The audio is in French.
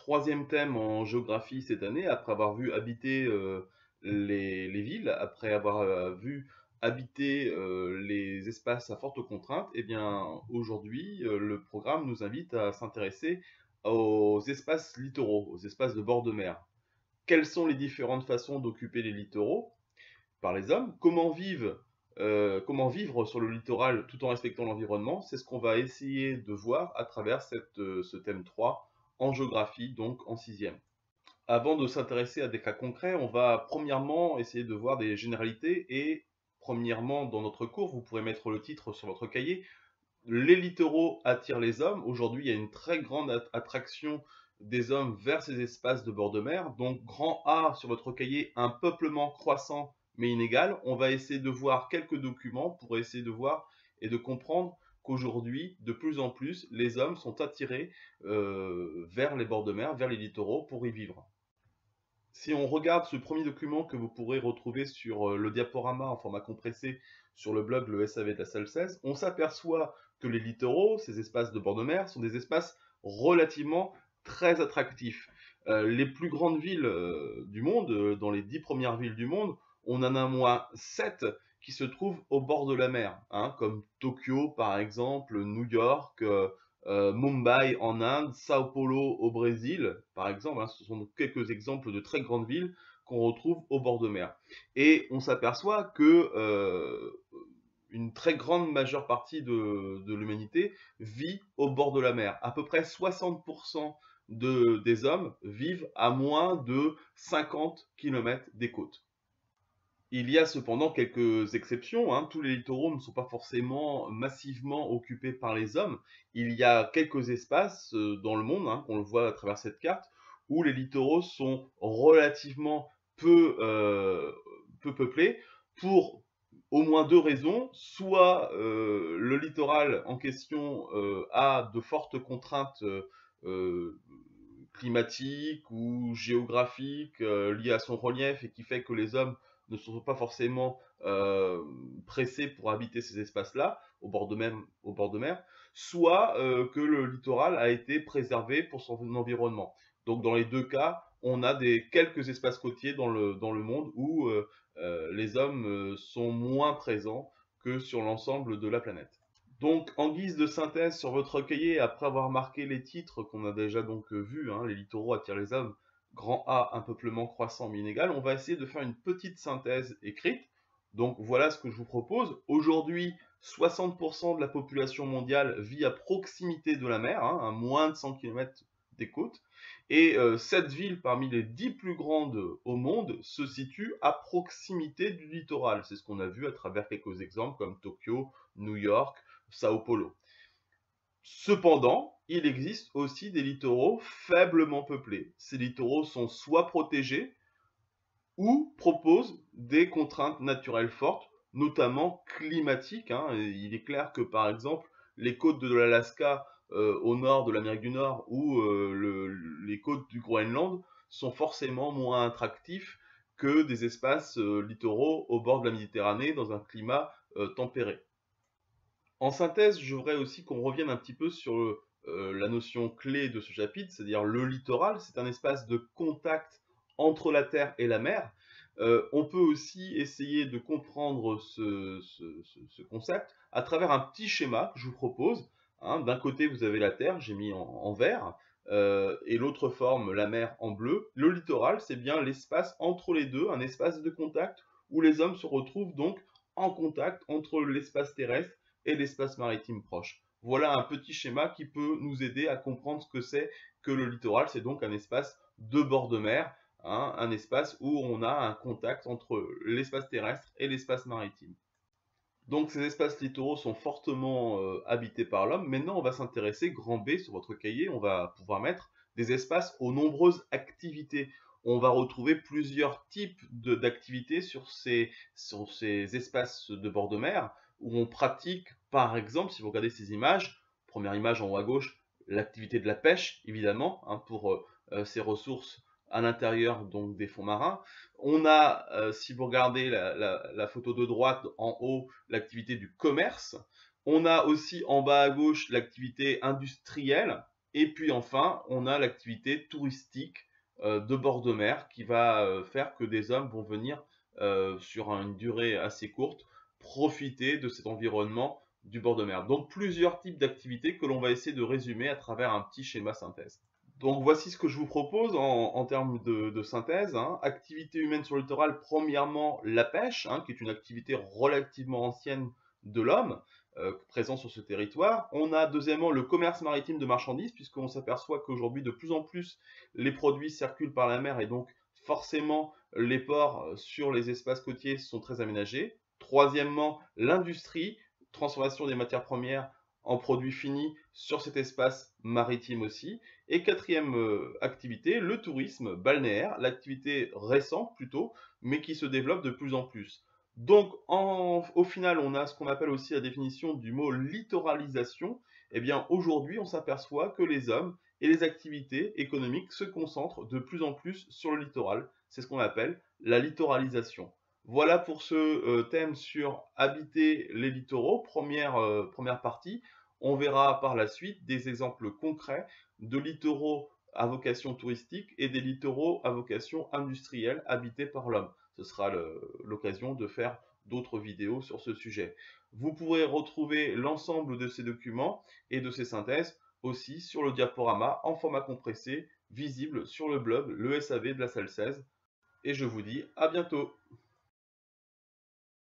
troisième thème en géographie cette année, après avoir vu habiter les villes, après avoir vu habiter les espaces à forte contrainte. Eh bien, aujourd'hui, le programme nous invite à s'intéresser aux espaces littoraux, aux espaces de bord de mer. Quelles sont les différentes façons d'occuper les littoraux par les hommes? Comment vivre sur le littoral tout en respectant l'environnement? C'est ce qu'on va essayer de voir à travers ce thème 3 en géographie, donc en sixième. Avant de s'intéresser à des cas concrets, on va premièrement essayer de voir des généralités et premièrement, dans notre cours, vous pourrez mettre le titre sur votre cahier. Les littoraux attirent les hommes. Aujourd'hui, il y a une très grande attraction des hommes vers ces espaces de bord de mer. Donc, grand A sur votre cahier, un peuplement croissant mais inégal. On va essayer de voir quelques documents pour essayer de voir et de comprendre qu'aujourd'hui, de plus en plus, les hommes sont attirés vers les bords de mer, vers les littoraux pour y vivre. Si on regarde ce premier document que vous pourrez retrouver sur le diaporama en format compressé sur le blog Le SAV de la salle 16, on s'aperçoit que les littoraux, ces espaces de bord de mer, sont des espaces relativement très attractifs. Les plus grandes villes du monde, dans les 10 premières villes du monde, on en a moins 7 qui se trouvent au bord de la mer, hein, comme Tokyo par exemple, New York, Mumbai en Inde, Sao Paulo au Brésil, par exemple. Hein, ce sont quelques exemples de très grandes villes qu'on retrouve au bord de mer. Et on s'aperçoit que une très grande majeure partie de l'humanité vit au bord de la mer. À peu près 60% des hommes vivent à moins de 50 km des côtes. Il y a cependant quelques exceptions, hein. Tous les littoraux ne sont pas forcément massivement occupés par les hommes. Il y a quelques espaces dans le monde, hein, qu'on le voit à travers cette carte, où les littoraux sont relativement peu peuplés pour au moins deux raisons. Soit le littoral en question a de fortes contraintes euh, climatiques ou géographiques liées à son relief et qui fait que les hommes ne sont pas forcément pressés pour habiter ces espaces-là, au bord de mer, soit que le littoral a été préservé pour son environnement. Donc dans les deux cas, on a quelques espaces côtiers dans le monde où les hommes sont moins présents que sur l'ensemble de la planète. Donc, en guise de synthèse sur votre cahier, après avoir marqué les titres qu'on a déjà donc vus, hein, les littoraux attirent les hommes, grand A, un peuplement croissant mais inégal, on va essayer de faire une petite synthèse écrite. Donc voilà ce que je vous propose. Aujourd'hui, 60% de la population mondiale vit à proximité de la mer, hein, à moins de 100 km des côtes. Et cette ville, parmi les 10 plus grandes au monde, se situe à proximité du littoral. C'est ce qu'on a vu à travers quelques exemples comme Tokyo, New York, Sao Paulo. Cependant, il existe aussi des littoraux faiblement peuplés. Ces littoraux sont soit protégés ou proposent des contraintes naturelles fortes, notamment climatiques, hein. Il est clair que par exemple, les côtes de l'Alaska au nord de l'Amérique du Nord ou les côtes du Groenland sont forcément moins attractifs que des espaces littoraux au bord de la Méditerranée dans un climat tempéré. En synthèse, je voudrais aussi qu'on revienne un petit peu sur la notion clé de ce chapitre, c'est-à-dire le littoral. C'est un espace de contact entre la terre et la mer. On peut aussi essayer de comprendre ce concept à travers un petit schéma que je vous propose. Hein. D'un côté, vous avez la terre, j'ai mis en vert, et l'autre forme, la mer, en bleu. Le littoral, c'est bien l'espace entre les deux, un espace de contact où les hommes se retrouvent donc en contact entre l'espace terrestre et l'espace maritime proche. Voilà un petit schéma qui peut nous aider à comprendre ce que c'est que le littoral. C'est donc un espace de bord de mer, hein, un espace où on a un contact entre l'espace terrestre et l'espace maritime. Donc ces espaces littoraux sont fortement habités par l'homme. Maintenant, on va s'intéresser, grand B sur votre cahier, on va pouvoir mettre des espaces aux nombreuses activités. On va retrouver plusieurs types d'activités sur ces espaces de bord de mer où on pratique, par exemple, si vous regardez ces images, première image en haut à gauche, l'activité de la pêche, évidemment, hein, pour ces ressources à l'intérieur donc des fonds marins. On a, si vous regardez la photo de droite en haut, l'activité du commerce. On a aussi en bas à gauche l'activité industrielle Et puis enfin, on a l'activité touristique de bord de mer qui va faire que des hommes vont venir sur une durée assez courte profiter de cet environnement du bord de mer. Donc plusieurs types d'activités que l'on va essayer de résumer à travers un petit schéma synthèse. Donc voici ce que je vous propose en termes de synthèse, hein. Activité humaine sur le littoral, premièrement la pêche, hein, qui est une activité relativement ancienne de l'homme, présent sur ce territoire. On a deuxièmement le commerce maritime de marchandises, puisqu'on s'aperçoit qu'aujourd'hui de plus en plus les produits circulent par la mer et donc forcément les ports sur les espaces côtiers sont très aménagés. Troisièmement, l'industrie, transformation des matières premières en produits finis sur cet espace maritime aussi. Et quatrième activité, le tourisme balnéaire, l'activité récente plutôt, mais qui se développe de plus en plus. Donc au final, on a ce qu'on appelle aussi la définition du mot littoralisation. Eh bien aujourd'hui, on s'aperçoit que les hommes et les activités économiques se concentrent de plus en plus sur le littoral. C'est ce qu'on appelle la littoralisation. Voilà pour ce thème sur habiter les littoraux, première partie. On verra par la suite des exemples concrets de littoraux à vocation touristique et des littoraux à vocation industrielle habités par l'homme. Ce sera l'occasion de faire d'autres vidéos sur ce sujet. Vous pourrez retrouver l'ensemble de ces documents et de ces synthèses aussi sur le diaporama en format compressé, visible sur le blog Le SAV de la salle 16. Et je vous dis à bientôt.